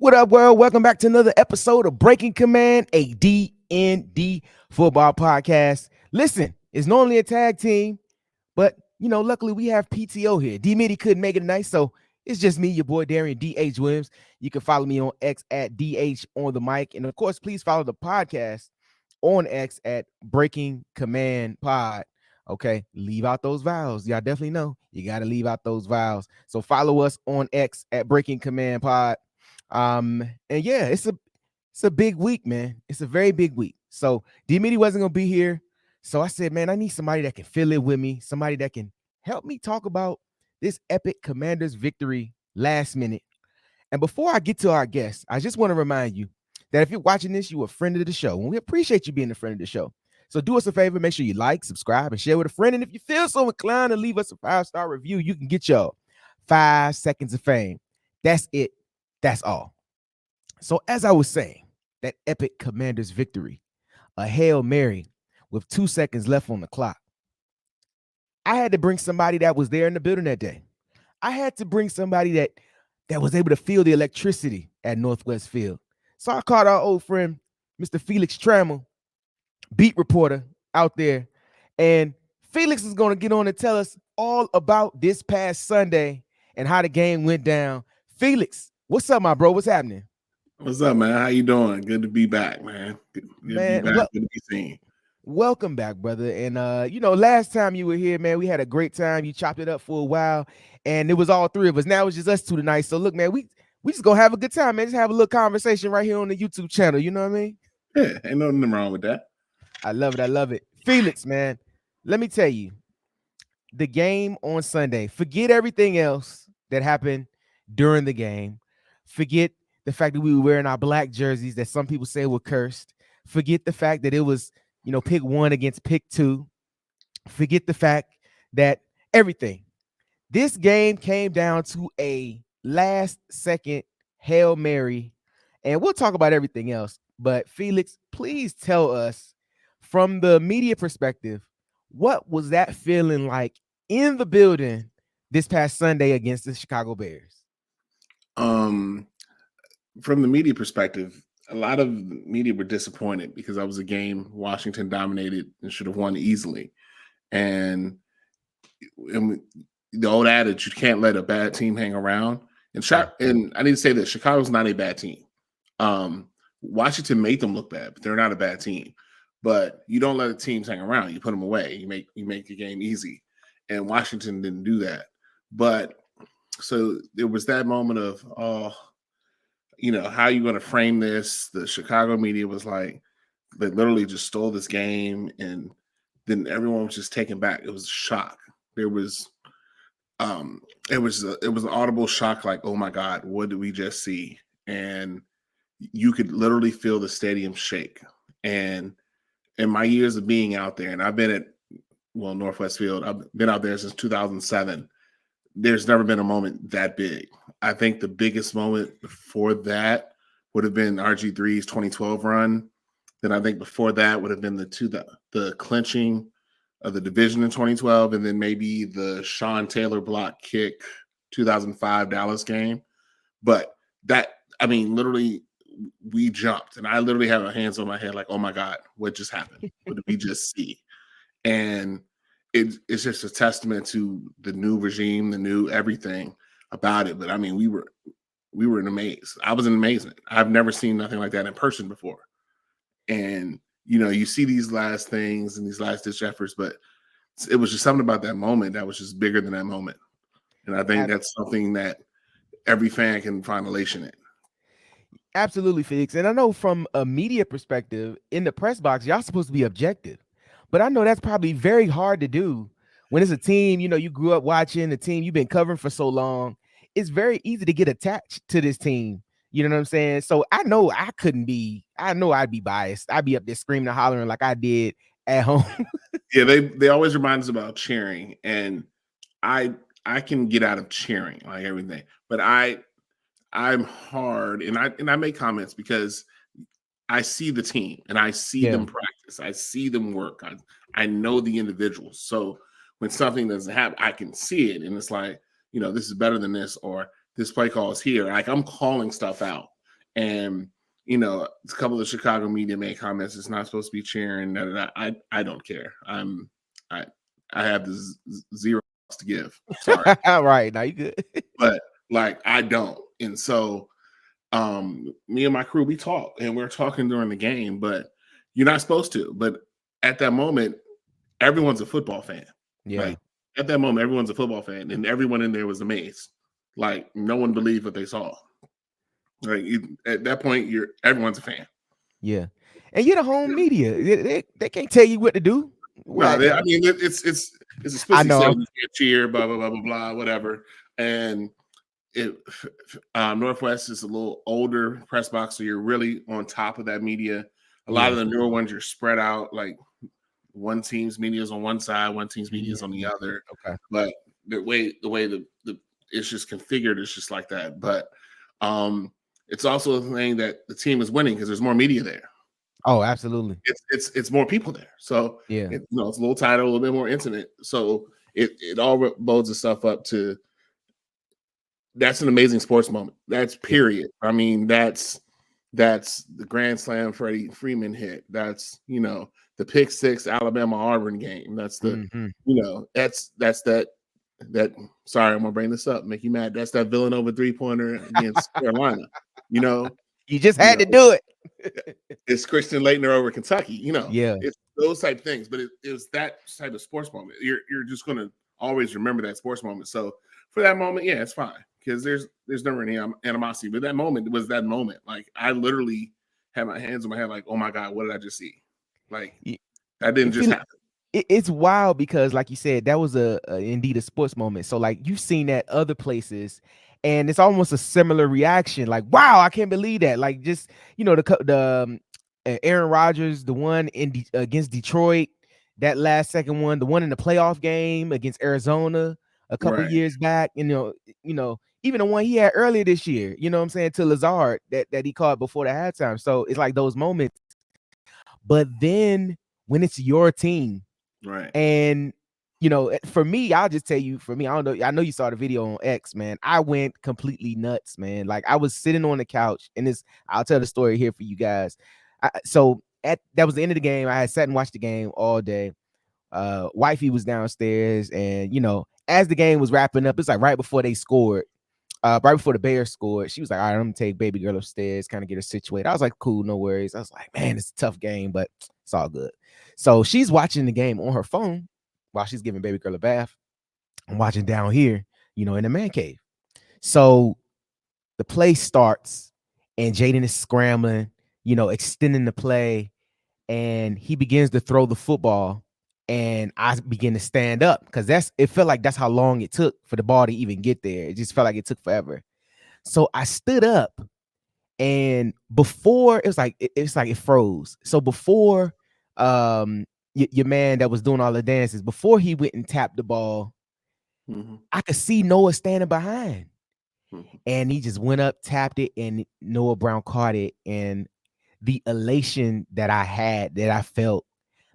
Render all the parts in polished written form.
What up, world? Welcome back to another episode of Breaking Command, a DND football podcast. Listen, it's normally a tag team, but luckily we have PTO here. D Mitty couldn't make it tonight, so it's just me, your boy Darian DH Williams. You can follow me on X at DH on the mic, and of course, please follow the podcast on X at Breaking Command Pod. Okay, leave out those vowels. Y'all definitely know you got to leave out those vowels. So follow us on X at Breaking Command Pod. And yeah, it's a big week, man. It's a very big week. So D-Mitty wasn't gonna be here. So I said, man, I need somebody that can fill it with me, somebody that can help me talk about this epic Commanders victory last minute. And before I get to our guest, I just want to remind you that if you're watching this, you're a friend of the show. And we appreciate you being a friend of the show. So do us a favor, make sure you like, subscribe, and share with a friend. And if you feel so inclined to leave us a 5-star review, you can get your 5 seconds of fame. That's it. That's all. So as I was saying, that epic Commanders victory, a Hail Mary with 2 seconds left on the clock. I had to bring somebody that was there in the building that day. I had to bring somebody that was able to feel the electricity at Northwest Field. So I called our old friend, Mr. Felix Trammell, beat reporter out there. And Felix is going to get on and tell us all about this past Sunday and how the game went down. Felix, what's up, my bro? What's happening? What's up, man? How you doing? Good to be back, man. Good to be back. Good to be seen. Welcome back, brother. And last time you were here, man, we had a great time. You chopped it up for a while, and it was all three of us. Now it's just us two tonight. So look, man, we just gonna have a good time, man. Just have a little conversation right here on the YouTube channel. You know what I mean? Yeah, ain't nothing wrong with that. I love it. I love it. Felix, man, let me tell you, the game on Sunday, forget everything else that happened during the game. Forget the fact that we were wearing our black jerseys that some people say were cursed. Forget the fact that it was, pick 1 against pick 2. Forget the fact that everything. This game came down to a last-second Hail Mary, and we'll talk about everything else. But Felix, please tell us from the media perspective, what was that feeling like in the building this past Sunday against the Chicago Bears? From the media perspective, a lot of media were disappointed because that was a game Washington dominated and should have won easily. And the old adage, you can't let a bad team hang around. And I need to say that Chicago's not a bad team. Washington made them look bad, but they're not a bad team. But you don't let the teams hang around. You put them away. You make the game easy. And Washington didn't do that. But so there was that moment of, how are you going to frame this? The Chicago media was like, they literally just stole this game, and then everyone was just taken back. It was a shock. There was, it was an audible shock, like, oh my God, what did we just see? And you could literally feel the stadium shake. And in my years of being out there, and I've been at Northwest Field, I've been out there since 2007. There's never been a moment that big. I think the biggest moment before that would have been RG3's 2012 run. Then I think before that would have been the clinching of the division in 2012, and then maybe the Sean Taylor block kick 2005 Dallas game. But literally we jumped, and I literally had my hands on my head like, oh my God, what just happened? What did we just see? And it's just a testament to the new regime, the new everything about it. But I mean, we were in amaze. I was in amazement. I've never seen nothing like that in person before. And you see these last things and these last ditch efforts, but it was just something about that moment that was just bigger than that moment. And I think that's something that every fan can find elation in. Absolutely, Felix. And I know from a media perspective, in the press box, y'all supposed to be objective. But I know that's probably very hard to do when it's a team, you grew up watching, a team you've been covering for so long. It's very easy to get attached to this team. You know what I'm saying? So I know I'd be biased. I'd be up there screaming and hollering like I did at home. Yeah, they always remind us about cheering. And I can get out of cheering, like everything. But I'm hard, and I make comments because I see the team and I see them practice. I see them work. I know the individuals. So when something doesn't happen, I can see it. And it's like, this is better than this, or this play call is here. Like, I'm calling stuff out. And a couple of Chicago media made comments. It's not supposed to be cheering. I don't care. I I have zero to give. Sorry, Right. Now you good. but like I don't. And so me and my crew, we talk and we're talking during the game, but you're not supposed to. But at that moment, everyone's a football fan. Yeah. Like at that moment, everyone's a football fan, and everyone in there was amazed. Like no one believed what they saw. Like at that point, everyone's a fan. Yeah. And you're the home media. They can't tell you what to do. No, What? I mean it's I explicitly know. said you can't cheer, blah blah blah blah blah, whatever. And it Northwest is a little older press box, so you're really on top of that media. A lot Yeah. of the newer ones you're spread out, like one team's media is on one side, one team's media is on the Mhm. other. Okay. But the way the it's just configured, it's just like that. But um, it's also a thing that the team is winning because there's more media there. Oh, absolutely. It's more people there, so Yeah. it's a little tighter, a little bit more intimate. So it all bodes the stuff up to that's an amazing sports moment. That's Yeah. period. I mean, that's the Grand Slam Freddie Freeman hit. That's the pick six Alabama Auburn game. That's the Hmm. that's that. Sorry, I'm gonna bring this up. Make you mad. That's that Villanova 3-pointer against Carolina. You know, You just you had to know do it. it's Christian Leitner over Kentucky. Yeah. It's those type of things. But it was that type of sports moment. You're just gonna always remember that sports moment. So for that moment, yeah, it's fine because there's never any animosity. But that moment was that moment. Like I literally had my hands on my head, like, oh my god, what did I just see? Like Y- that didn't It just feel happen. it's wild because, like you said, that was indeed a sports moment. So, like, you've seen that other places, and it's almost a similar reaction. Like, wow, I can't believe that. Like, just Aaron Rodgers, the one against Detroit, that last second one, the one in the playoff game against Arizona a couple Right, years back. Even the one he had earlier this year. You know what I'm saying, to Lazard that he caught before the halftime. So it's like those moments. But then when it's your team. right. And for me, I'll just tell you, for me, I don't know. I know you saw the video on X, man. I went completely nuts, man. Like I was sitting on the couch, and I'll tell the story here for you guys. So that was the end of the game. I had sat and watched the game all day. Wifey was downstairs, and as the game was wrapping up, it's like right before they scored. Right before the Bears scored, she was like, all right, I'm gonna take baby girl upstairs, kind of get her situated. I was like, cool, no worries. I was like, man, it's a tough game, but it's all good. So she's watching the game on her phone while she's giving baby girl a bath. I'm watching down here, in the man cave. So the play starts, and Jayden is scrambling, extending the play, and he begins to throw the football. And I begin to stand up because it felt like that's how long it took for the ball to even get there. It just felt like it took forever. So I stood up, and before it's like it froze. So before your man that was doing all the dances, before he went and tapped the ball, Mm-hmm. I could see Noah standing behind. Mm-hmm. And he just went up, tapped it, and Noah Brown caught it. And the elation that I had, that I felt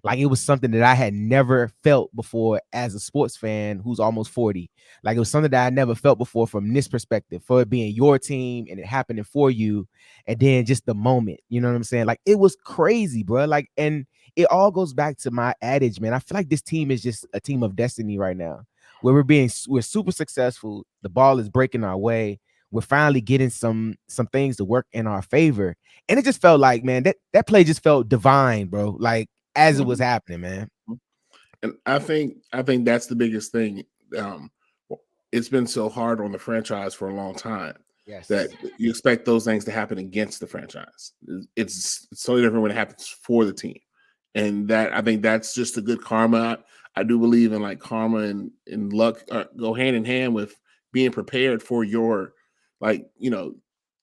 like it was something that I had never felt before as a sports fan who's almost 40. Like it was something that I never felt before from this perspective, for it being your team and it happening for you. And then just the moment, you know what I'm saying? Like it was crazy, bro. Like, and it all goes back to my adage, man. I feel like this team is just a team of destiny right now, where we're super successful. The ball is breaking our way. We're finally getting some things to work in our favor. And it just felt like, man, that play just felt divine, bro. Like as it was Mm-hmm. happening, man. And I think that's the biggest thing. Um, it's been so hard on the franchise for a long time that Yes. you expect those things to happen against the franchise. It's totally different when it happens for the team, and that I think that's just a good karma. I do believe in like karma and luck go hand in hand with being prepared for your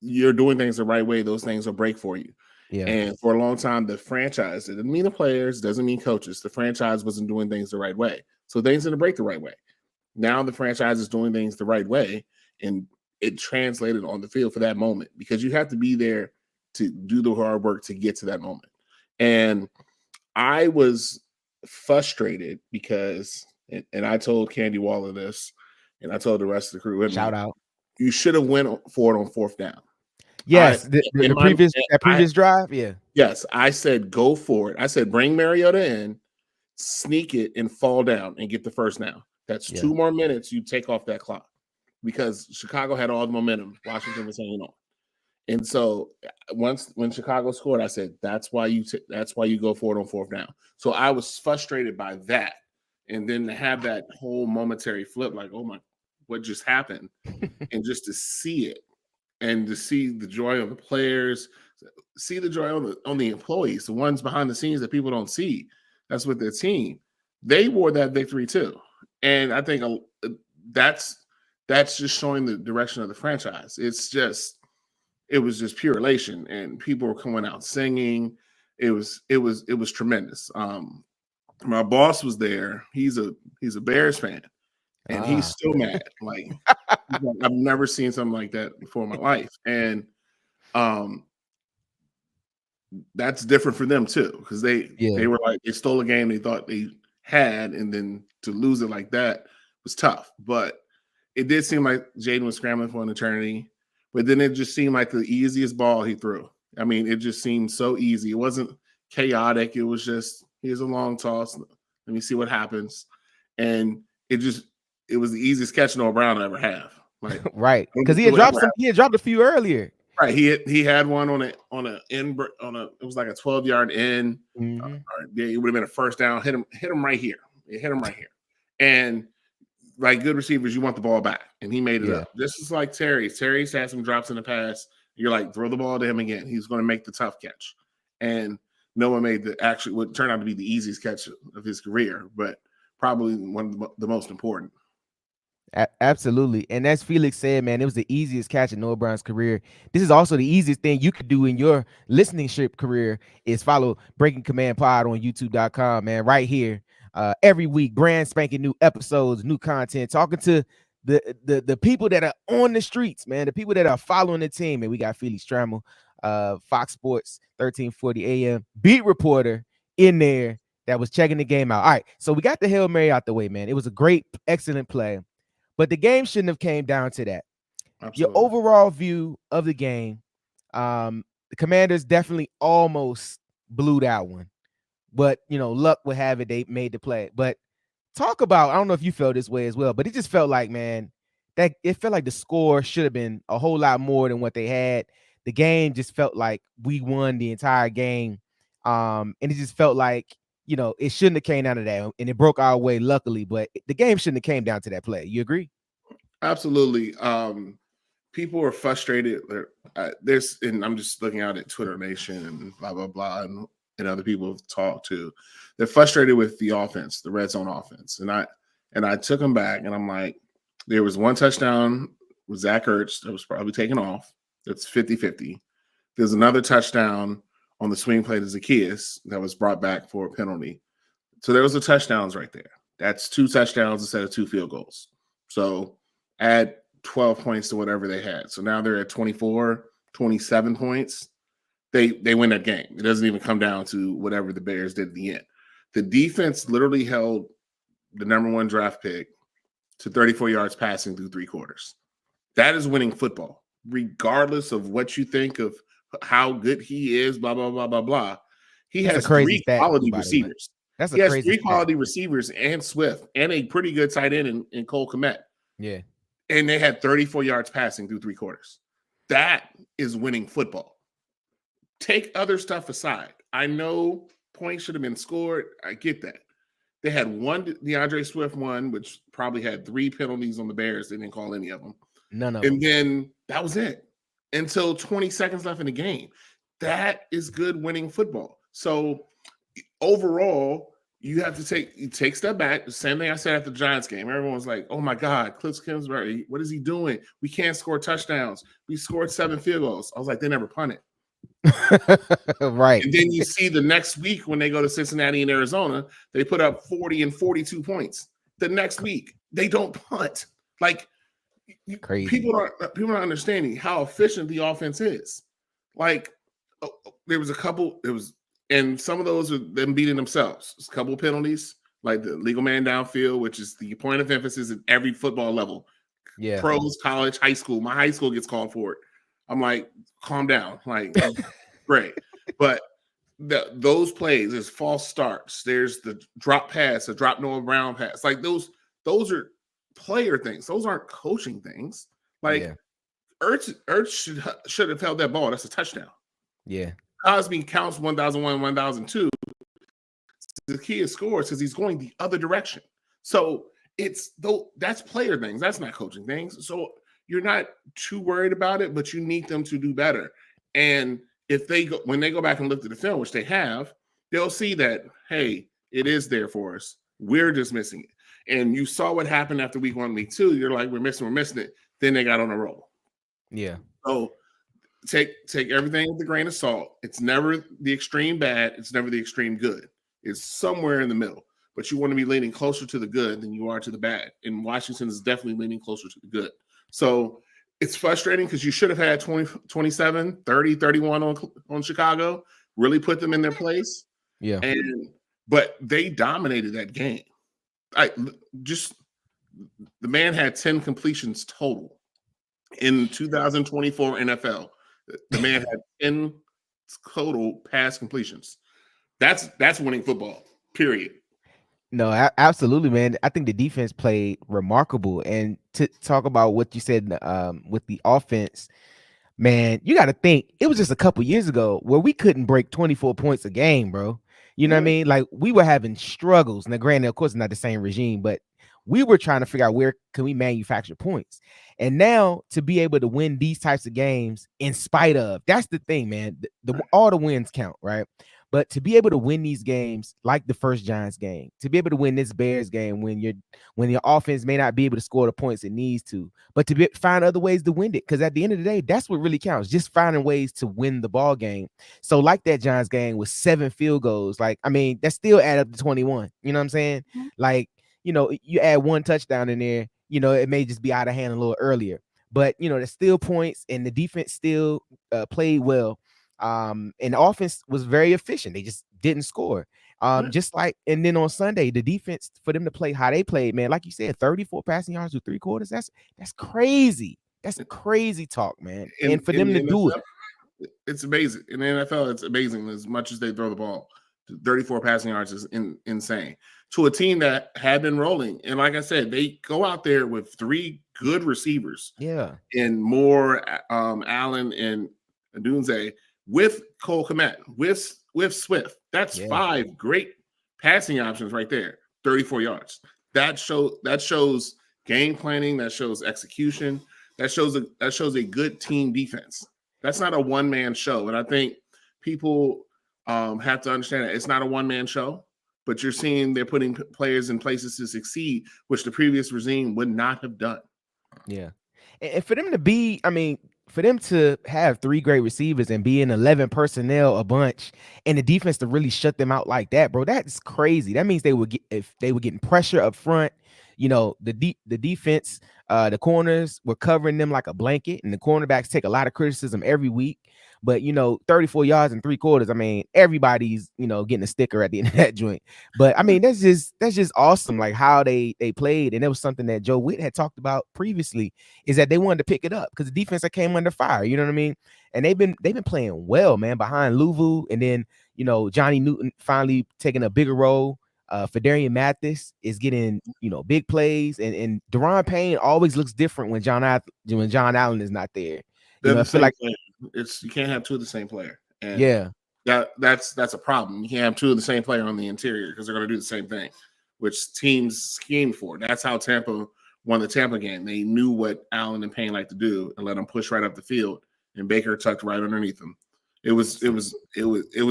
you're doing things the right way. Those things will break for you. Yeah. And for a long time, the franchise, it didn't mean the players, doesn't mean coaches. The franchise wasn't doing things the right way. So things didn't break the right way. Now the franchise is doing things the right way. And it translated on the field for that moment because you have to be there to do the hard work to get to that moment. And I was frustrated because, and I told Candy Waller this, and I told the rest of the crew with Shout me, out. you should have went for it on fourth down. I Yes, in the my previous that I previous drive. Yeah, yes, I said go for it. I said bring Mariota in, sneak it, and fall down and get the first down. That's yeah. 2 more minutes you take off that clock because Chicago had all the momentum. Washington was hanging on. And so once when Chicago scored, I said that's why you go for it on fourth down. So I was frustrated by that, and then to have that whole momentary flip, like oh my, what just happened, and just to see it and to see the joy of the players, see the joy on the employees, the ones behind the scenes that people don't see. That's with their team. They wore that victory too, and I think that's that's just showing the direction of the franchise. It was just pure elation, and people were coming out singing. It was tremendous. My boss was there. He's a Bears fan, and he's Ah, still mad. Like I've never seen something like that before in my life, and um, that's different for them too because they yeah. were like they stole a game they thought they had, and then to lose it like that was tough. But it did seem like Jayden was scrambling for an eternity, but then it just seemed like the easiest ball he threw. I mean, it just seemed so easy. It wasn't chaotic. It was just here's a long toss. Let me see what happens, and it was the easiest catch Noah Brown will ever have. Like Right, because it will ever have. he had dropped a few earlier. Right, he had one on a in on a it was like a 12-yard in. Hmm. Yeah, it would have been a first down. Hit him right here. It hit him right here. And like good receivers, you want the ball back, and he made it Yeah, up. This is like Terry's. Terry's had some drops in the past. You're like, throw the ball to him again. He's going to make the tough catch. And Noah made the actually what turned out to be the easiest catch of his career, but probably one of the most important. absolutely. And as Felix said, man, it was the easiest catch in Noah Brown's career. This is also the easiest thing you could do in your listening ship career is follow Breaking Command Pod on YouTube.com, man, right here. Every week, brand spanking new episodes, new content, talking to the people that are on the streets, man, the people that are following the team. And we got Felix Trammell, Fox Sports, 1340 AM, beat reporter in there that was checking the game out. All right, so we got the Hail Mary out the way, man. It was a great, excellent play. But the game shouldn't have came down to that. Your Absolutely. overall view of the game, the Commanders definitely almost blew that one. But, luck would have it, they made the play. But talk about, I don't know if you felt this way as well, but it just felt like, man, that it felt like the score should have been a whole lot more than what they had. The game just felt like we won the entire game. And it just felt like, it shouldn't have came down to that. And it broke our way, luckily, but the game shouldn't have came down to that play. You agree? Absolutely. People are frustrated. There's, and I'm just looking out at Twitter Nation and blah blah blah, and other people have talked to. They're frustrated with the offense, the red zone offense, and I took them back, and I'm like, there was one touchdown with Zach Ertz that was probably taken off. That's 50-50. There's another touchdown on the swing play to Zacchaeus that was brought back for a penalty. So there was the touchdowns right there. That's two touchdowns instead of two field goals. So add 12 points to whatever they had. So now they're at 24, 27 points. They win that game. It doesn't even come down to whatever the Bears did at the end. The defense literally held the number one draft pick to 34 yards passing through three quarters. That is winning football, regardless of what you think of how good he is, blah, blah, blah, blah, blah. He That's a has crazy three stat, too, quality by the way. receivers. That's a He has crazy three stat. quality receivers and Swift and a pretty good tight end in Cole Kmet. Yeah. And they had 34 yards passing through three quarters. That is winning football. Take other stuff aside. I know points should have been scored. I get that. They had one DeAndre Swift one, which probably had three penalties on the Bears. They didn't call any of them. None of And them. then that was it until 20 seconds left in the game. That is good winning football. So overall, you have to take a step back. The same thing I said at the Giants game. Everyone was like, oh my God, Cliff Kingsbury, what is he doing? We can't score touchdowns. We scored 7 field goals. I was like, they never punted. Right. And then you see the next week when they go to Cincinnati and Arizona, they put up 40 and 42 points. The next week, they don't punt. Like Crazy. people aren't understanding how efficient the offense is. Like there was a couple, and some of those are them beating themselves. There's a couple of penalties, like the legal man downfield, which is the point of emphasis at every football level. Yeah. Pros, college, high school. My high school gets called for it. I'm like, calm down. Like, great. But those plays, there's false starts. There's the drop pass, the drop Noah Brown pass. Like those are player things. Those aren't coaching things. Like Yeah. Ertz should have held that ball. That's a touchdown. Yeah. Cosby counts 1,001, 1,002. The key is scores because he's going the other direction. So that's player things. That's not coaching things. So you're not too worried about it, but you need them to do better. And if when they go back and look at the film, which they have, they'll see that, hey, it is there for us. We're just missing it. And you saw what happened after week 1, week 2. You're like, we're missing it. Then they got on a roll. Yeah. So take everything with a grain of salt. It's never the extreme bad. It's never the extreme good. It's somewhere in the middle. But you want to be leaning closer to the good than you are to the bad. And Washington is definitely leaning closer to the good. So it's frustrating because you should have had 20, 27, 30, 31 on Chicago, really put them in their place. Yeah. But they dominated that game. The man had 10 completions total in 2024 NFL. The man had 10 total pass completions. That's winning football, period. No, absolutely, man. I think the defense played remarkable. And to talk about what you said with the offense, man, you got to think it was just a couple years ago where we couldn't break 24 points a game, bro. You know what I mean? Like we were having struggles. Now, granted, of course, not the same regime, but we were trying to figure out where can we manufacture points. And now to be able to win these types of games in spite of, that's the thing, man. All the wins count, right? But to be able to win these games, like the first Giants game, to be able to win this Bears game when your offense may not be able to score the points it needs to, but to find other ways to win it, because at the end of the day, that's what really counts. Just finding ways to win the ball game. So, like that Giants game with 7 field goals, like I mean, that still add up to 21. You know what I'm saying? Mm-hmm. Like you add one touchdown in there, it may just be out of hand a little earlier, but there's still points, and the defense still played well. And the offense was very efficient. They just didn't score. Just like, and then on Sunday, the defense, for them to play how they played, man, like you said, 34 passing yards with 3 quarters. That's crazy. That's crazy talk, man. And for them to do it, it's amazing. In the NFL, it's amazing as much as they throw the ball. 34 passing yards is insane to a team that had been rolling. And like I said, they go out there with 3 good receivers. Yeah. And Moore, Allen, and Dunze, with Cole Kmet, with Swift. That's 5 great passing options right there. 34 yards. That shows game planning. That shows execution. That shows a good team defense. That's not a one-man show. And I think people have to understand that it's not a one-man show, but you're seeing they're putting players in places to succeed, which the previous regime would not have done. Yeah. And for them to be, for them to have 3 great receivers and be in 11 personnel a bunch, and the defense to really shut them out like that, bro, that's crazy. That means if they were getting pressure up front, the defense, the corners were covering them like a blanket, and the cornerbacks take a lot of criticism every week. But 34 yards and 3 quarters. Everybody's getting a sticker at the end of that joint. But that's just awesome. Like how they played, and it was something that Joe Witt had talked about previously, is that they wanted to pick it up because the defense that came under fire. You know what I mean? And they've been playing well, man, behind Louvu, and then Johnny Newton finally taking a bigger role. Fedarian Mathis is getting big plays, and Daron Payne always looks different when John Allen is not there. I feel like you can't have 2 of the same player. And that's a problem. You can't have 2 of the same player on the interior because they're going to do the same thing, which teams scheme for. That's how Tampa won the Tampa game. They knew what Allen and Payne like to do and let them push right up the field, and Baker tucked right underneath them. It was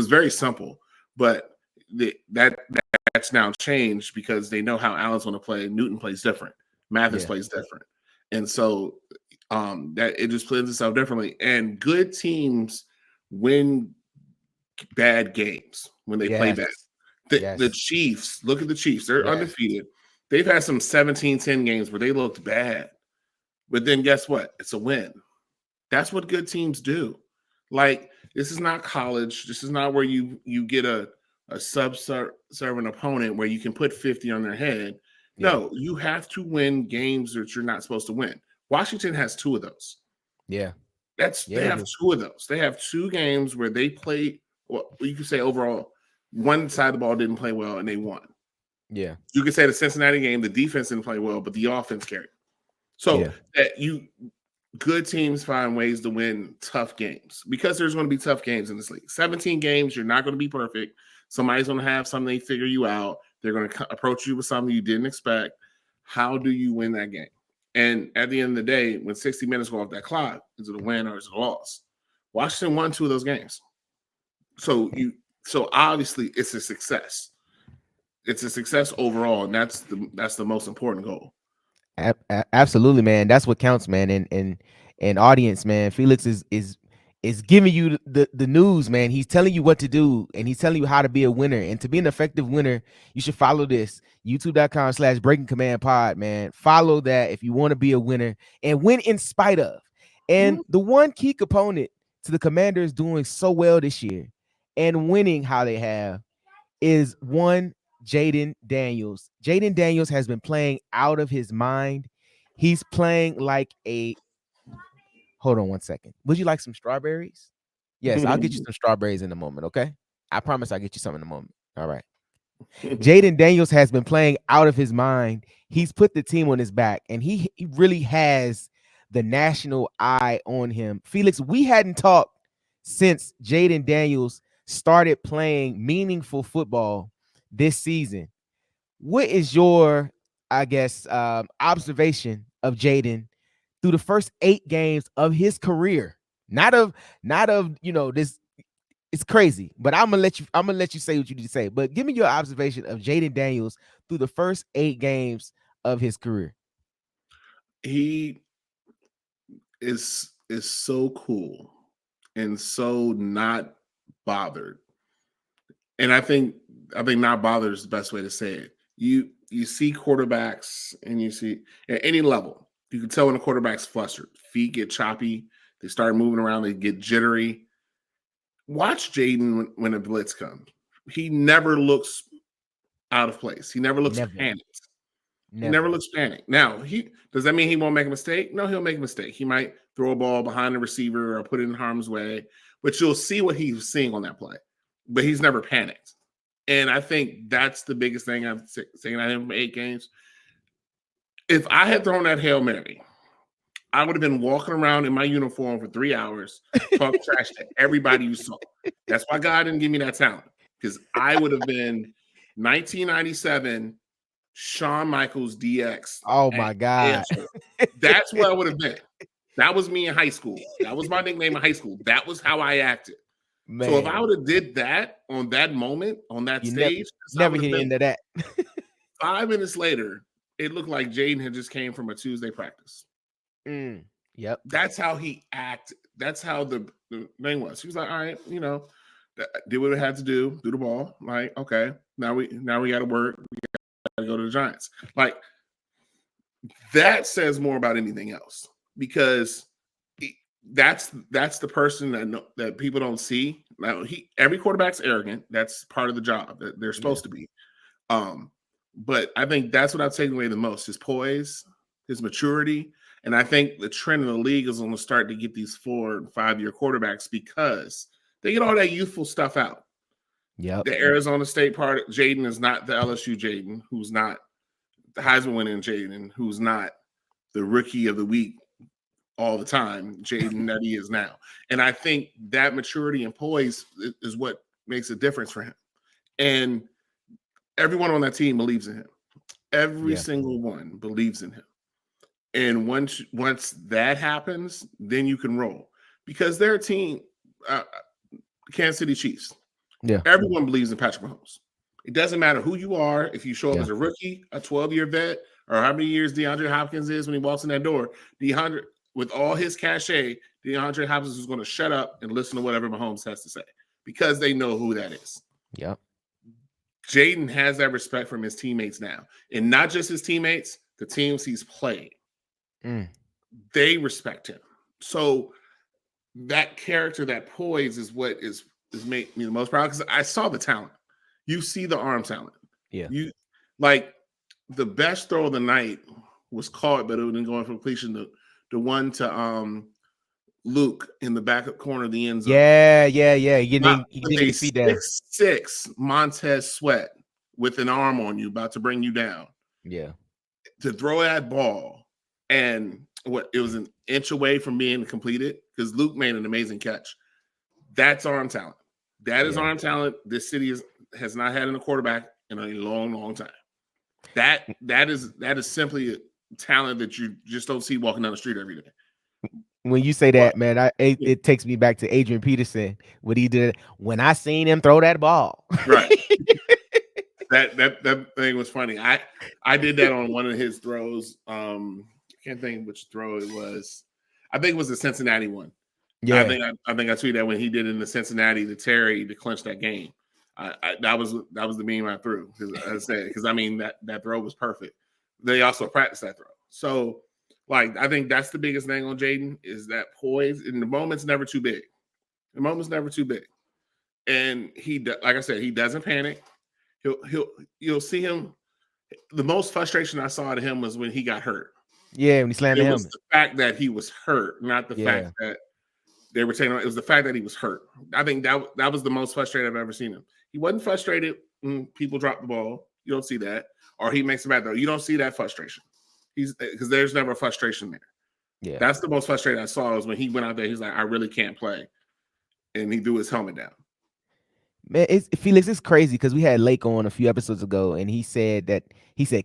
very simple, but that's now changed because they know how Allen's going to play. Newton plays different. Mathis plays different, and so that it just plays itself differently. And good teams win bad games when they play bad. The Chiefs, look at the Chiefs. They're undefeated. They've had some 17-10 games where they looked bad. But then guess what? It's a win. That's what good teams do. Like, this is not college. This is not where you get a subservient opponent where you can put 50 on their head. No, you have to win games that you're not supposed to win. Washington has 2 of those. Yeah. Yeah, They they have do. two of those. They have two games where they played. Well, you could say overall, one side of the ball didn't play well and they won. Yeah, You could say the Cincinnati game, the defense didn't play well, but the offense carried. So yeah, that you good teams find ways to win tough games because there's going to be tough games in this league. 17 games, you're not going to be perfect. Somebody's going to have something they figure you out. They're going to approach you with something you didn't expect. How do you win that game? And at the end of the day, when 60 minutes go off that clock, is it a win or is it a loss? Washington won two of those games. So so obviously it's a success. It's a success overall, and that's the most important goal. Absolutely, man. That's what counts, man. And audience, man. Felix is giving you the news, man. He's telling you what to do, and he's telling you how to be a winner. And to be an effective winner, you should follow this youtube.com/breaking command pod, man. Follow that if you want to be a winner and win in spite of. And the one key component to the Commanders doing so well this year and winning how they have is one Jayden Daniels. Jayden Daniels has been playing out of his mind. He's playing like a hold on one second. Would you like some strawberries? Yes, I'll get you some strawberries in a moment, okay? I promise I'll get you some in a moment. All right. Jayden Daniels has been playing out of his mind. He's put the team on his back, and he really has the national eye on him. Felix, we hadn't talked since Jayden Daniels started playing meaningful football this season. What is your, I guess, observation of Jayden through the first 8 games of his career? Not of this. It's crazy, but I'm gonna let you say what you need to say. But give me your observation of Jayden Daniels through the first 8 games of his career. He is so cool and so not bothered. And I think not bothered is the best way to say it. You see quarterbacks and you see at any level, you can tell when a quarterback's flustered. Feet get choppy, they start moving around, they get jittery. Watch Jayden when a blitz comes. He never looks out of place. He never looks Never, panicked. He never never. looks panicked. Now, he does that mean he won't make a mistake? No, he'll make a mistake. He might throw a ball behind the receiver or put it in harm's way, but you'll see what he's seeing on that play. But he's never panicked. And I think that's the biggest thing I've seen out of him from 8 games. If I had thrown that Hail Mary, I would have been walking around in my uniform for 3 hours, talking trash to everybody you saw. That's why God didn't give me that talent, because I would have been 1997 Shawn Michaels DX Oh at my God, AFC. That's what I would have been. That was me in high school. That was my nickname in high school. That was how I acted. So if I man, would have did that on that moment, on that you never stage, I never would have hit been into that. 5 minutes later, it looked like Jayden had just came from a Tuesday practice. Mm, yep. That's how he acted. That's how the thing was. He was like, all right, did what it had to do the ball. Like, okay, now we got to work. We got to go to the Giants. Like, that says more about anything else, because that's the person that people don't see. Now, every quarterback's arrogant. That's part of the job that they're Yeah. supposed to be. But I think that's what I've taken away the most: his poise, his maturity. And I think the trend in the league is going to start to get these 4 and 5 year quarterbacks, because they get all that youthful stuff out. Yep. The Arizona State part, Jayden is not the LSU Jayden, who's not the Heisman winning Jayden, who's not the rookie of the week all the time, Jayden that he is now. And I think that maturity and poise is what makes a difference for him. And everyone on that team believes in him. Every Yeah. single one believes in him. And once that happens, then you can roll, because their team, Kansas City Chiefs, Yeah. everyone believes in Patrick Mahomes. It doesn't matter who you are. If you show up Yeah. as a rookie, a 12-year vet, or how many years DeAndre Hopkins is when he walks in that door, DeAndre, with all his cachet, DeAndre Hopkins is going to shut up and listen to whatever Mahomes has to say, because they know who that is. Yep. Jayden has that respect from his teammates now, and not just his teammates, the teams he's played. Mm. They respect him. So that character, that poise, is what is made me the most proud, because I saw the talent. You see the arm talent. Yeah. You like the best throw of the night was caught, but it didn't go in for completion. The one to Luke in the back corner of the end zone. Yeah. Not He with didn't get a his feet down. 6'6" Montez Sweat with an arm on you about to bring you down Yeah. to throw that ball, and what it was an inch away from being completed because Luke made an amazing catch. That's arm talent. That is Yeah. arm talent. This city has not had in a quarterback in a long, long time. That is simply a talent that you just don't see walking down the street every day. When you say What? that, man, it takes me back to Adrian Peterson, what he did when I seen him throw that ball. Right. That thing was funny. I did that on one of his throws. I can't think which throw it was. I think it was the Cincinnati one. I Yeah. think I think I tweeted that when he did it in the Cincinnati to Terry to clinch that game. That was the meme I threw because I said because I mean that throw was perfect. They also practiced that throw, so like I think that's the biggest thing on Jayden is that poise and the moment's never too big. The moment's never too big, and like I said, he doesn't panic. You'll see him. The most frustration I saw out of him was when he got hurt. Yeah, when he slammed the It was helmet. the fact that he was hurt, not the fact Yeah. that they were saying it was the fact that he was hurt. I think that was the most frustrated I've ever seen him. He wasn't frustrated when people drop the ball. You don't see that, or he makes a bad throw. You don't see that frustration. He's because there's never frustration there. Yeah. That's the most frustrated I saw was when he went out there. He's like, I really can't play, and he threw his helmet down. Man, it's Felix, it's crazy because we had Lake on a few episodes ago, and he said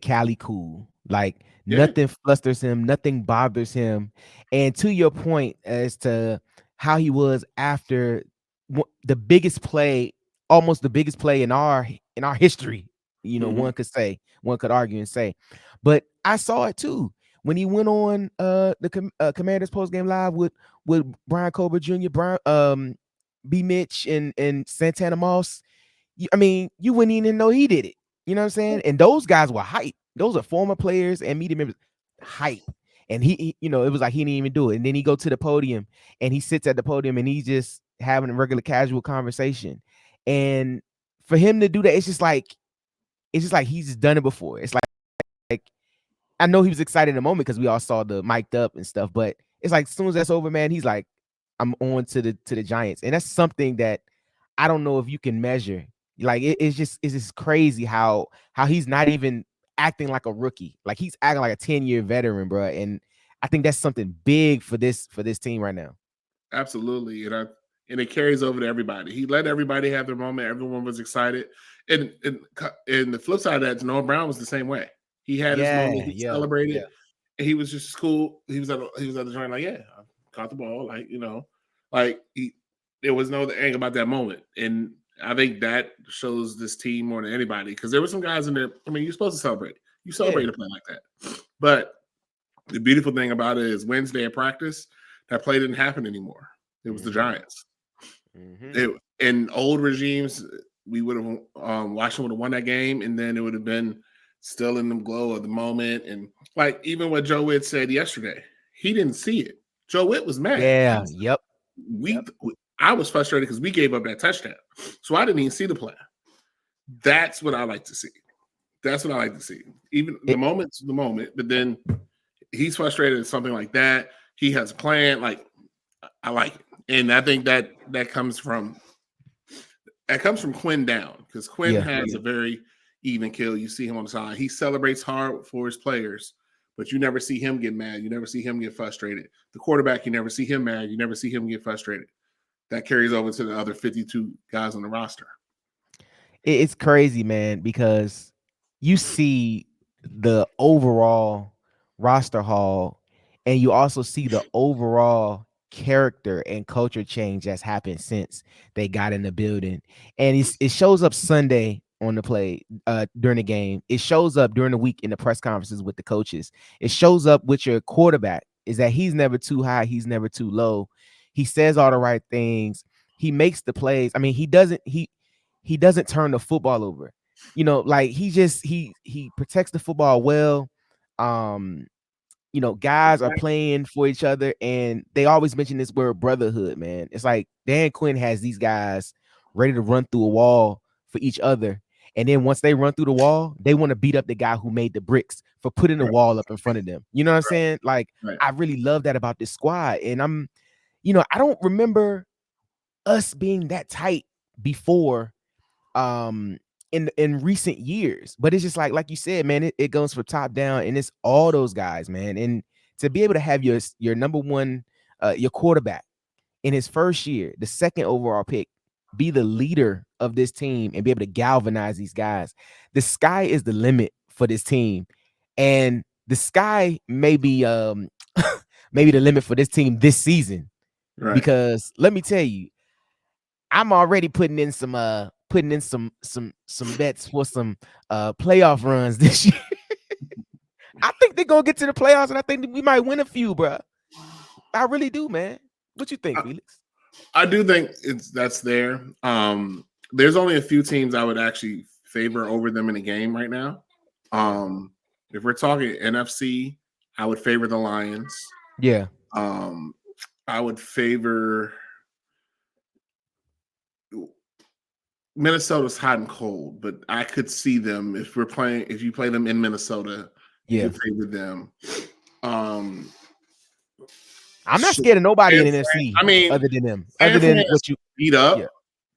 Cali cool. Like Yeah. nothing flusters him, nothing bothers him. And to your point as to how he was after the biggest play, almost the biggest play in our history, Mm-hmm. one could argue and say. But I saw it too when he went on Commanders post game live with Brian Cobra Jr., Brian B. Mitch and Santana Moss. I mean, you wouldn't even know he did it. You know what I'm saying? And those guys were hype. Those are former players and media members, hype. And it was like he didn't even do it. And then he go to the podium and he sits at the podium and he's just having a regular casual conversation. And for him to do that, it's just like he's just done it before. It's like I know he was excited in the moment because we all saw the mic'd up and stuff, but it's like as soon as that's over, man, he's like, I'm on to the Giants. And that's something that I don't know if you can measure. Like it's just crazy how he's not even acting like a rookie. Like he's acting like a 10-year veteran, bro. And I think that's something big for this team right now. Absolutely, and it carries over to everybody. He let everybody have their moment. Everyone was excited, and the flip side of that, Noah Brown was the same way. He had his moment. He Yeah. celebrated. And he was just cool. He was at the joint like, yeah, I caught the ball, like like there was no anger about that moment, and I think that shows this team more than anybody because there were some guys in there. I mean, you're supposed to celebrate. You celebrate Yeah. a play like that, but the beautiful thing about it is Wednesday at practice, that play didn't happen anymore. It was the Mm-hmm. Giants. Mm-hmm. In old regimes, we would have Washington would have won that game, and then it would have been still in the glow of the moment. And like even what Joe Witt said yesterday, he didn't see it. Joe Witt was mad. Yeah. Yep. We, I was frustrated because we gave up that touchdown, so I didn't even see the play. That's what I like to see. That's what I like to see. Even the It, moment's the moment, but then he's frustrated at something like that. He has a plan. Like I like it, and I think that comes from Quinn down because Quinn yeah. has a very even kill. You see him on the side. He celebrates hard for his players, but you never see him get mad. You never see him get frustrated. The quarterback, you never see him mad. You never see him get frustrated. That carries over to the other 52 guys on the roster. It's crazy, man, because you see the overall roster haul and you also see the overall character and culture change that's happened since they got in the building. And it shows up Sunday on the play during the game. It shows up during the week in the press conferences with the coaches. It shows up with your quarterback is that he's never too high, he's never too low. He says all the right things. He makes the plays. I mean, he doesn't turn the football over. Like he protects the football well. Um, guys are playing for each other, and they always mention this word brotherhood, man. It's like Dan Quinn has these guys ready to run through a wall for each other. And then once they run through the wall, they want to beat up the guy who made the bricks for putting the Right, wall up in front of them. You know what I'm saying? Like, right. I really love that about this squad. And I don't remember us being that tight before um in recent years. But it's just like you said, man, it goes from top down, and it's all those guys, man. And to be able to have your number one, your quarterback in his first year, the second overall pick, be the leader of this team and be able to galvanize these guys. The sky is the limit for this team. And the sky may be maybe the limit for this team this season. Right. Because let me tell you, I'm already putting in some bets for some playoff runs this year. I think they're gonna get to the playoffs, and I think we might win a few, bro. I really do, man. What you think, I, Felix? I do think that's there. There's only a few teams I would actually favor over them in a game right now. Yeah. If we're talking NFC, I would favor the Lions. Yeah. Um, I would favor Minnesota's hot and cold, but I could see them if you play them in Minnesota, you Yeah. could favor them. Um, I'm not scared of nobody San in Fran, NFC I mean, other than them. Other San Fran than is what you beat Yeah. up,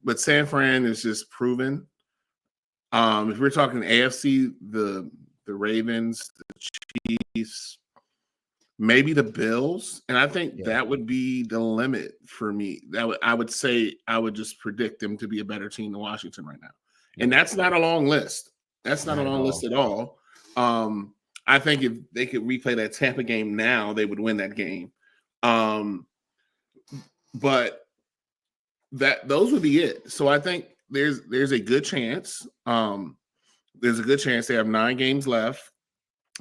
but San Fran is just proven. If we're talking AFC, the Ravens, the Chiefs, maybe the Bills, and I think Yeah. that would be the limit for me. I would say I would just predict them to be a better team than Washington right now, Yeah. and that's not a long list. That's not a Not at long all. list at all. I think if they could replay that Tampa game now, they would win that game. But those would be it. So I think there's a good chance. There's a good chance they have 9 games left.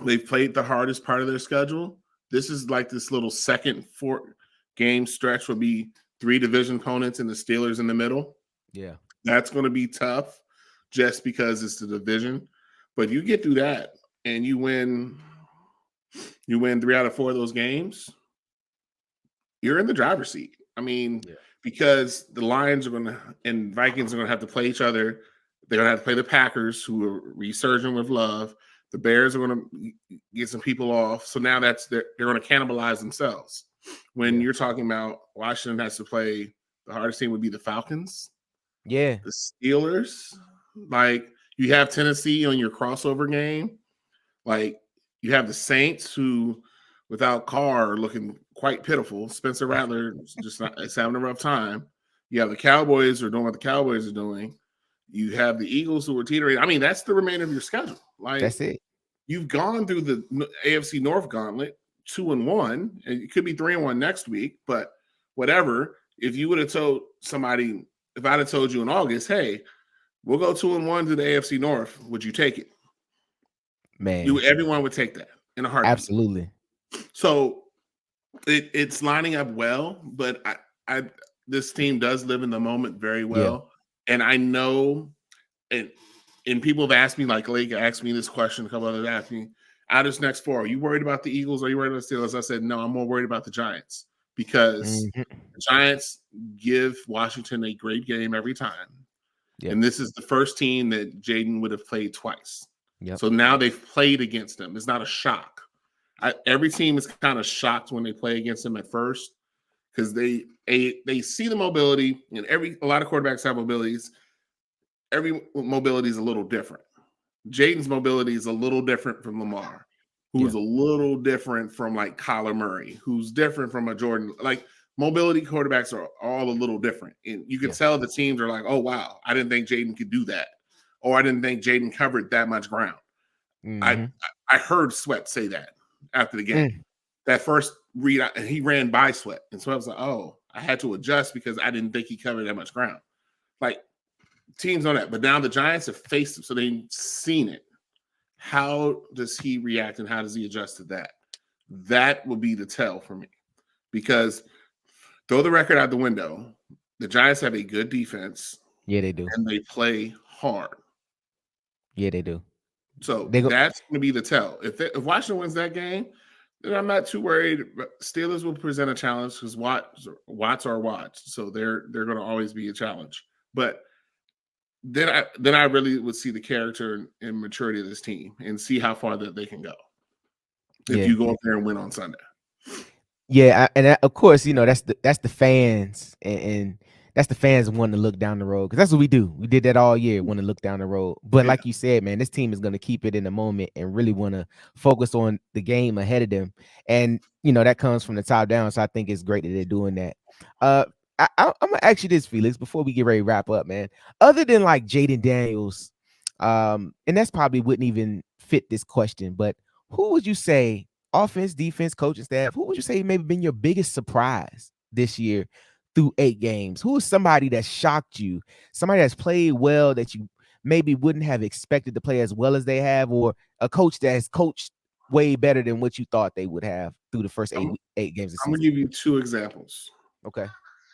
They've played the hardest part of their schedule. This is like this little second 4-game stretch will be 3 division opponents and the Steelers in the middle. Yeah. That's going to be tough just because it's the division. But you get through that and you win 3 out of 4 of those games, you're in the driver's seat. I mean, Yeah. because the Lions are going to and Vikings are going to have to play each other. They're going to have to play the Packers, who are resurging with love. The Bears are going to get some people off. So now they're going to cannibalize themselves. When Yeah. you're talking about Washington has to play, the hardest team would be the Falcons, Yeah. the Steelers. Like, you have Tennessee on your crossover game. Like, you have the Saints, who without Carr are looking quite pitiful. Spencer Rattler is having a rough time. You have the Cowboys who are doing what the Cowboys are doing. You have the Eagles who are teetering. I mean, that's the remainder of your schedule. Like, That's it. you've gone through the AFC North gauntlet, 2-1, and it could be 3-1 next week. But whatever, if you would have told somebody, if I'd have told you in August, hey, we'll go 2-1 to the AFC North, would you take it? Man. Everyone would take that in a heartbeat. Absolutely. So it's lining up well, but I this team does live in the moment very well, and I know, and people have asked me, like Lake asked me this question, a couple others asked me, out of this next 4, are you worried about the Eagles? Are you worried about the Steelers? I said no, I'm more worried about the Giants, because Mhm. the Giants give Washington a great game every time, Yep. and this is the first team that Jayden would have played twice. Yep. So now they've played against them. It's not a shock. Every team is kind of shocked when they play against them at first, because they see the mobility, and a lot of quarterbacks have mobilities. Every mobility is a little different. Jayden's mobility is a little different from Lamar, who's Yeah. a little different from like Kyler Murray, who's different from a Jordan. Like, mobility quarterbacks are all a little different, and you can Yeah. tell the teams are like, oh wow, I didn't think Jayden could do that, or I didn't think Jayden covered that much ground. I Mhm. I heard Sweat say that after the game. Mm. That first read, and he ran by Sweat, and Sweat was like, "Oh, I had to adjust because I didn't think he covered that much ground." Like, teams on that, but now the Giants have faced him, so they've seen it. How does he react, and how does he adjust to that? That will be the tell for me, because throw the record out the window. The Giants have a good defense, Yeah, they do. and they play hard. Yeah, they do. So They go that's going to be the tell. If Washington wins that game, then I'm not too worried. Steelers will present a challenge because Watts are Watts, so they're going to always be a challenge. But then I really would see the character and maturity of this team and see how far that they can go if Yeah. you go up there and win on Sunday. Yeah, of course, that's the fans, and that's the fans wanting to look down the road because that's what we do. We did that all year, want to look down the road. But Yeah. like you said, man, this team is going to keep it in the moment and really want to focus on the game ahead of them, and that comes from the top down. So I think it's great that they're doing that. Uh, I'm gonna ask you this, Felix, before we get ready to wrap up, man. Other than like Jayden Daniels, and that's probably wouldn't even fit this question, but who would you say, offense, defense, coaching staff, who would you say maybe been your biggest surprise this year through 8 games? Who is somebody that shocked you? Somebody that's played well that you maybe wouldn't have expected to play as well as they have, or a coach that has coached way better than what you thought they would have through the first I'm, 8 games of the I'm gonna season? give you two examples. Okay.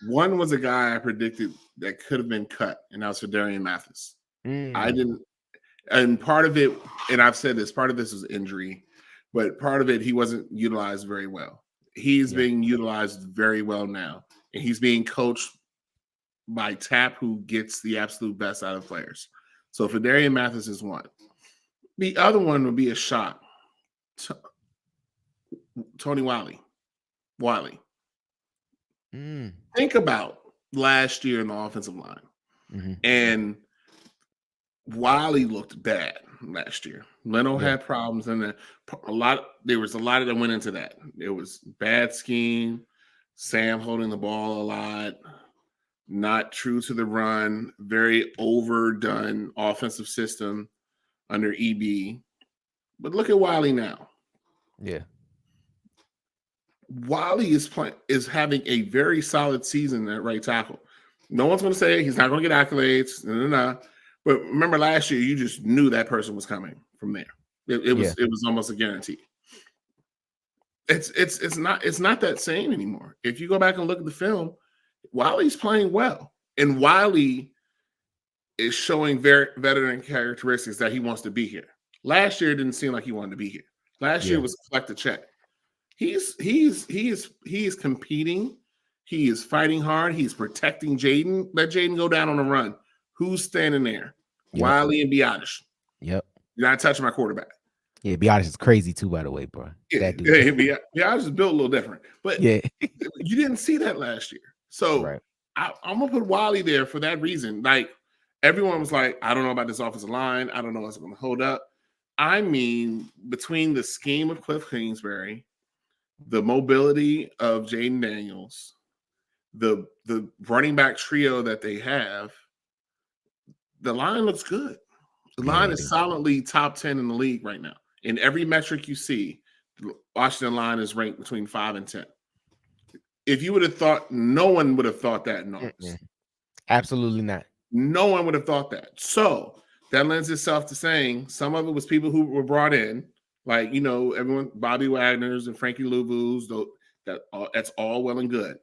One was a guy I predicted that could have been cut, and that was for Darian Mathis. I Mm, didn't, and part of it, and I've said this, part of this was injury, but part of it he wasn't utilized very well. He's yeah. being utilized very well now, and he's being coached by Tap, who gets the absolute best out of players. So for Darian Mathis is one. The other one would be a shot. Tony Wiley. Mm, Think about last year in the offensive line, hmm. and Wiley looked bad last year. Leno Yeah. had problems, and there was a lot that went into that. It was bad scheme, Sam holding the ball a lot, not true to the run, very overdone offensive system under EB. But look at Wiley now. Yeah. Wiley is having a very solid season at right tackle. No one's going to say he's not going to get accolades. No. But remember last year, you just knew that person was coming from there. It Yeah. was almost a guarantee. It's not that same anymore. If you go back and look at the film, Wiley's playing well, and Wiley is showing very veteran characteristics that he wants to be here. Last year, it didn't seem like he wanted to be here. Last year Yeah. was collect a check. He is competing. He is fighting hard. He's protecting Jayden. Let Jayden go down on a run. Who's standing there? Yep. Wiley and Biotish. Yep. You're not touching my quarterback. Yeah. Be honest, it's crazy too, by the way, bro. Yeah, That dude. yeah, Biotish is built a little different, but Yeah. you didn't see that last year. So Right. I'm gonna put Wiley there for that reason. Like everyone was like, I don't know about this offensive line. I don't know what's going to hold up. I mean, between the scheme of Cliff Kingsbury, the mobility of Jayden Daniels, the running back trio that they have, the line looks good. The Yeah, line they is do. solidly top 10 in the league right now. In every metric you see, the Washington line is ranked between 5 and 10. If you would have thought, no one would have thought that in Mm-mm. August. Absolutely not. No one would have thought that. So that lends itself to saying some of it was people who were brought in, like everyone, Bobby Wagner's and Frankie Louvu's. That's all well and good,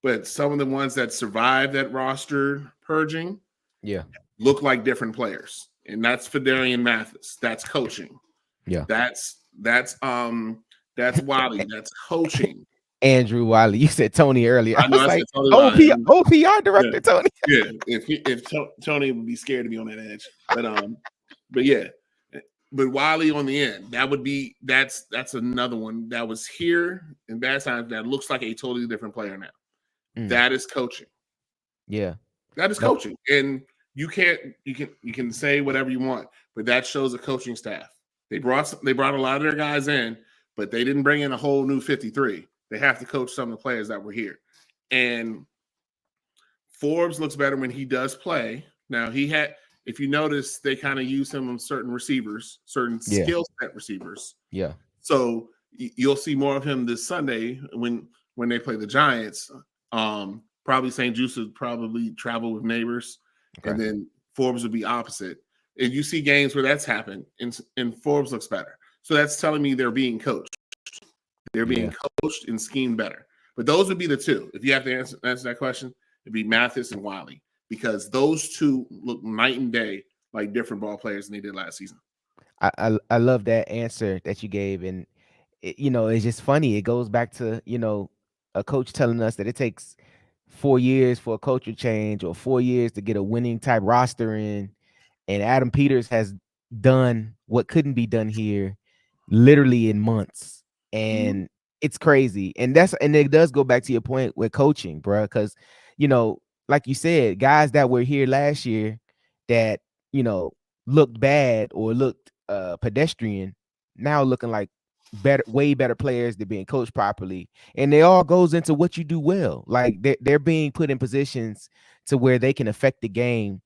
but some of the ones that survived that roster purging Yeah. look like different players, and that's Fidarian Mathis. That's coaching. Yeah. That's Wiley. That's coaching. Andrew Wiley. You said Tony earlier. I I know was I said like, Tony OP, Wiley. OPR Yeah, director Tony. yeah. Tony would be scared to be on that edge, but yeah. But Wiley on the end, that's another one that was here in bad times that looks like a totally different player now. Mm, That is coaching. yeah. That is No. coaching, and you can say whatever you want, but that shows a coaching staff. They brought a lot of their guys in, but they didn't bring in a whole new 53. They have to coach some of the players that were here, and Forbes looks better when he does play. Now if you notice, they kind of use him on certain receivers, certain Yeah. skill set receivers. Yeah. So you'll see more of him this Sunday when they play the Giants. Probably St. Juice would probably travel with neighbors, Okay. and then Forbes would be opposite. And you see games where that's happened, and Forbes looks better. So that's telling me they're being coached. They're being Yeah. coached and schemed better. But those would be the two. If you have to answer that question, it'd be Mathis and Wiley, because those two look night and day like different ball players than they did last season. I love that answer that you gave, and it's just funny. It goes back to a coach telling us that it takes 4 years for a culture change, or 4 years to get a winning type roster in, and Adam Peters has done what couldn't be done here, literally in months. Mhm. And it's crazy. And it does go back to your point with coaching, bro. Because, you know, like you said, guys that were here last year that, you know, looked bad or looked pedestrian, now looking like better, way better players. They're being coached properly. And it all goes into what you do well. Like they're being put in positions to where they can affect the game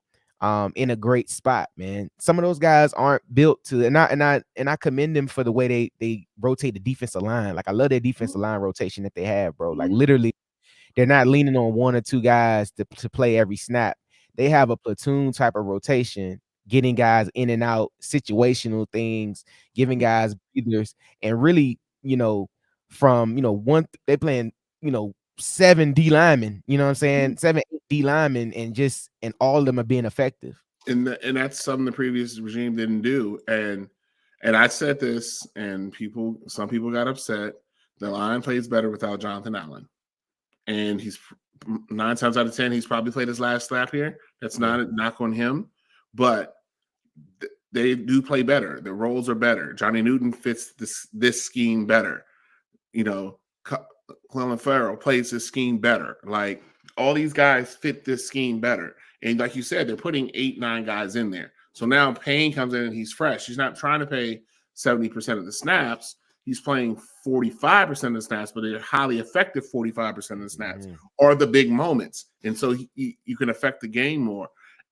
in a great spot, man. Some of those guys aren't built to, and I commend them for the way they rotate the defensive line. Like I love their defensive line rotation that they have, bro. Like literally, they're not leaning on one or two guys to play every snap. They have a platoon type of rotation, getting guys in and out, situational things, giving guys breathers, and really, from one they playing, seven D linemen, you know what I'm saying? Seven, eight D linemen, and all of them are being effective. And that's something the previous regime didn't do. And I said this, and some people got upset. The line plays better without Jonathan Allen, and he's 9 times out of 10 he's probably played his last snap here. That's not a knock on him, but they do play better. The roles are better. Johnny Newton fits this scheme better. Clelin Ferrell plays this scheme better. Like all these guys fit this scheme better. And like you said, they're putting 8, 9 guys in there. So now Payne comes in and he's fresh. He's not trying to play 70% of the snaps. He's playing 45% of the snaps, but they're highly effective 45% of the snaps or the big moments. And so you can affect the game more.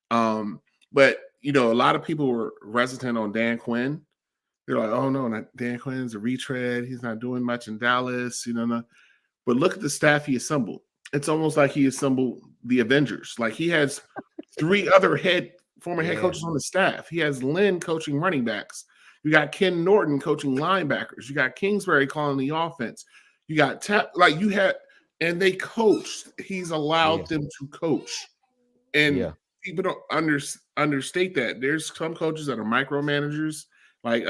But, a lot of people were reticent on Dan Quinn. They're like, oh, no, not Dan Quinn's a retread. He's not doing much in Dallas, But look at the staff he assembled. It's almost like he assembled the Avengers. Like he has 3 other former head coaches on the staff. He has Lynn coaching running backs. You got Ken Norton coaching linebackers. You got Kingsbury calling the offense. You got and they coached. He's allowed them to coach. And people don't understate that. There's some coaches that are micromanagers. Like,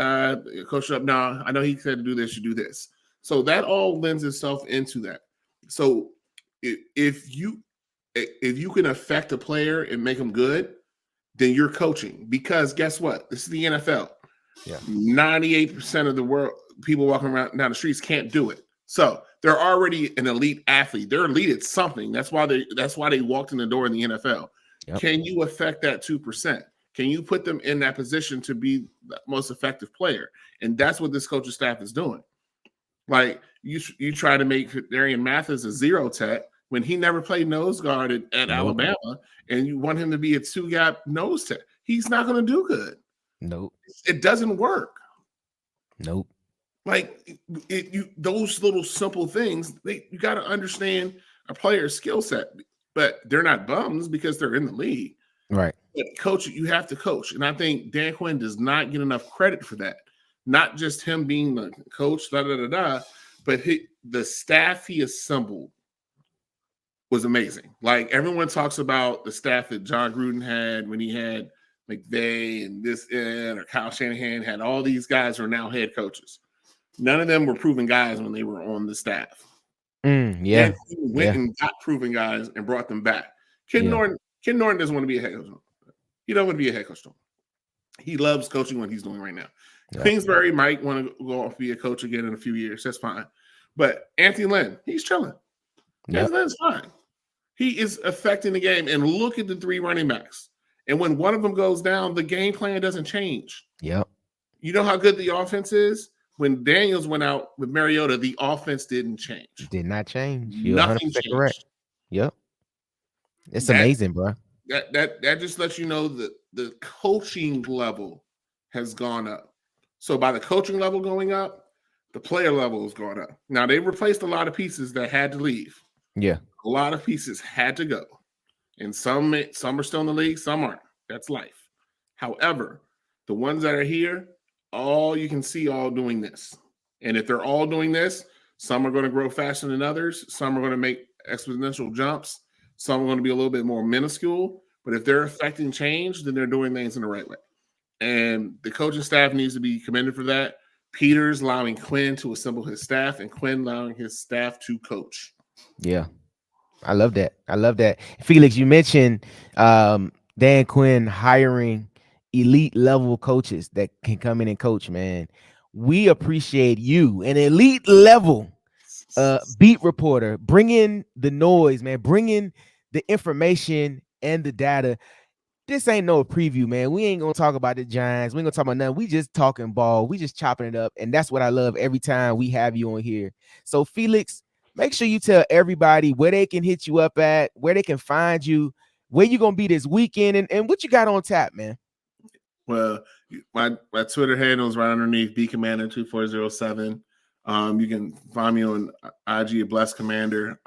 coach up, no, I know he said to do this, you do this. So that all lends itself into that. So if you can affect a player and make them good, then you're coaching. Because guess what? This is the NFL. Yeah. 98% of the world, people walking around down the streets can't do it. So they're already an elite athlete. They're elite at something. That's why they walked in the door in the NFL. Yep. Can you affect that 2%? Can you put them in that position to be the most effective player? And that's what this coaching staff is doing. Like you try to make Darian Mathis a zero tech when he never played nose guard at Alabama, and you want him to be a 2-gap nose tech. He's not going to do good. Nope. It doesn't work. Nope. Like those little simple things, you got to understand a player's skill set, but they're not bums because they're in the league. Right. But coach, you have to coach. And I think Dan Quinn does not get enough credit for that. Not just him being the coach, but the staff he assembled was amazing. Like everyone talks about the staff that John Gruden had when he had McVay and or Kyle Shanahan had all these guys who are now head coaches. None of them were proven guys when they were on the staff. And he went and got proven guys and brought them back. Ken Norton doesn't want to be a head coach. He doesn't want to be a head coach. He loves coaching what he's doing right now. Yeah. Kingsbury might want to go off be a coach again in a few years. That's fine. But Anthony Lynn, he's chilling. Yep. Anthony Lynn's fine. He is affecting the game. And look at the 3 running backs. And when one of them goes down, the game plan doesn't change. Yep. You know how good the offense is? When Daniels went out with Mariota, the offense didn't change. Did not change. You're Nothing 100% changed. Correct. Yep. It's amazing, bro. That just lets you know that the coaching level has gone up. So by the coaching level going up, the player level has gone up. Now they replaced a lot of pieces that had to leave. Yeah. A lot of pieces had to go. And some are still in the league, some aren't. That's life. However, the ones that are here, all you can see all doing this. And if they're all doing this, some are going to grow faster than others. Some are going to make exponential jumps. Some are going to be a little bit more minuscule. But if they're affecting change, then they're doing things in the right way. And the coaching staff needs to be commended for that. Peters allowing Quinn to assemble his staff and Quinn allowing his staff to coach. Yeah. I love that. Felix, you mentioned Dan Quinn hiring elite level coaches that can come in and coach, man. We appreciate you, an elite level beat reporter. Bring in the noise, man. Bring in the information and the data. This ain't no preview, man. We ain't gonna talk about the Giants. We ain't gonna talk about nothing. We just talking ball. We just chopping it up, and that's what I love every time we have you on here. So, Felix, make sure you tell everybody where they can hit you up at, where they can find you, where you gonna be this weekend, and what you got on tap, man. Well, my Twitter handle is right underneath bcommander2407. You can find me on IG at Blessed Commander.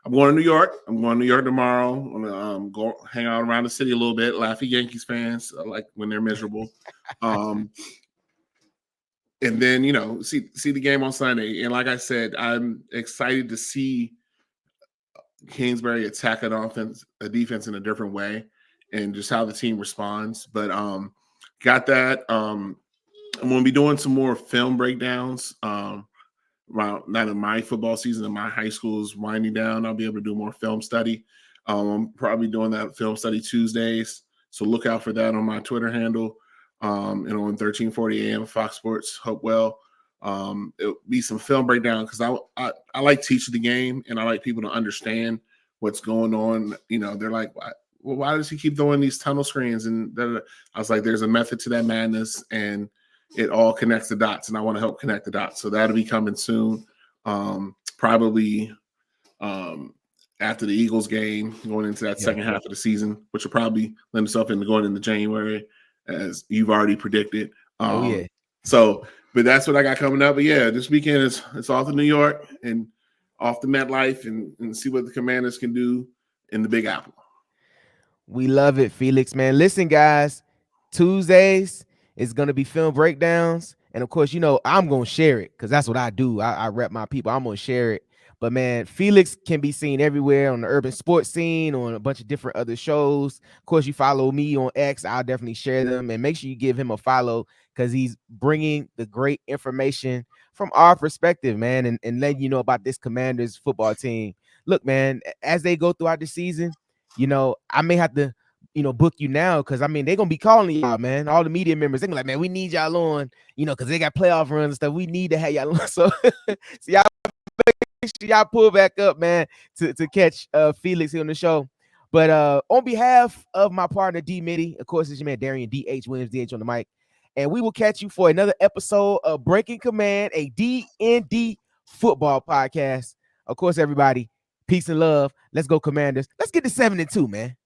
I'm going to New York. I'm going to New York tomorrow. I'm gonna go hang out around the city a little bit. Laugh at Yankees fans, like when they're miserable. And then see the game on Sunday. And like I said, I'm excited to see Kingsbury attack a defense in a different way, and just how the team responds. But got that. I'm going to be doing some more film breakdowns. Around not in my football season, and my high school is winding down. I'll be able to do more film study. I'm probably doing that film study Tuesdays, so look out for that on my Twitter handle. And on 1340 AM Fox Sports Hopewell. It'll be some film breakdown because I like teaching the game, and I like people to understand what's going on. They're like, why does he keep throwing these tunnel screens? And I was like, there's a method to that madness, and it all connects the dots, and I want to help connect the dots. So that'll be coming soon. Probably after the Eagles game, going into that second half of the season, which will probably lend itself into going into January, as you've already predicted. But that's what I got coming up. But yeah, this weekend it's off to New York and off to MetLife and see what the Commanders can do in the Big Apple. We love it, Felix, man. Listen, guys, Tuesdays is going to be film breakdowns. And of course, I'm going to share it because that's what I do. I rep my people. I'm going to share it. But man, Felix can be seen everywhere on the urban sports scene, on a bunch of different other shows. Of course, you follow me on X. I'll definitely share them. And make sure you give him a follow because he's bringing the great information from our perspective, man, and letting you know about this Commanders football team. Look, man, as they go throughout the season, I may have to, book you now because they're gonna be calling y'all, man. All the media members, they're like, man, we need y'all on, because they got playoff runs and stuff. We need to have y'all on. So y'all make sure y'all pull back up, man, to catch Felix here on the show. But on behalf of my partner D Mitty, of course, it's your man Darian DH Williams, DH on the mic. And we will catch you for another episode of Breaking Command, a DND football podcast. Of course, everybody, peace and love. Let's go, Commanders. Let's get to 7-2, man.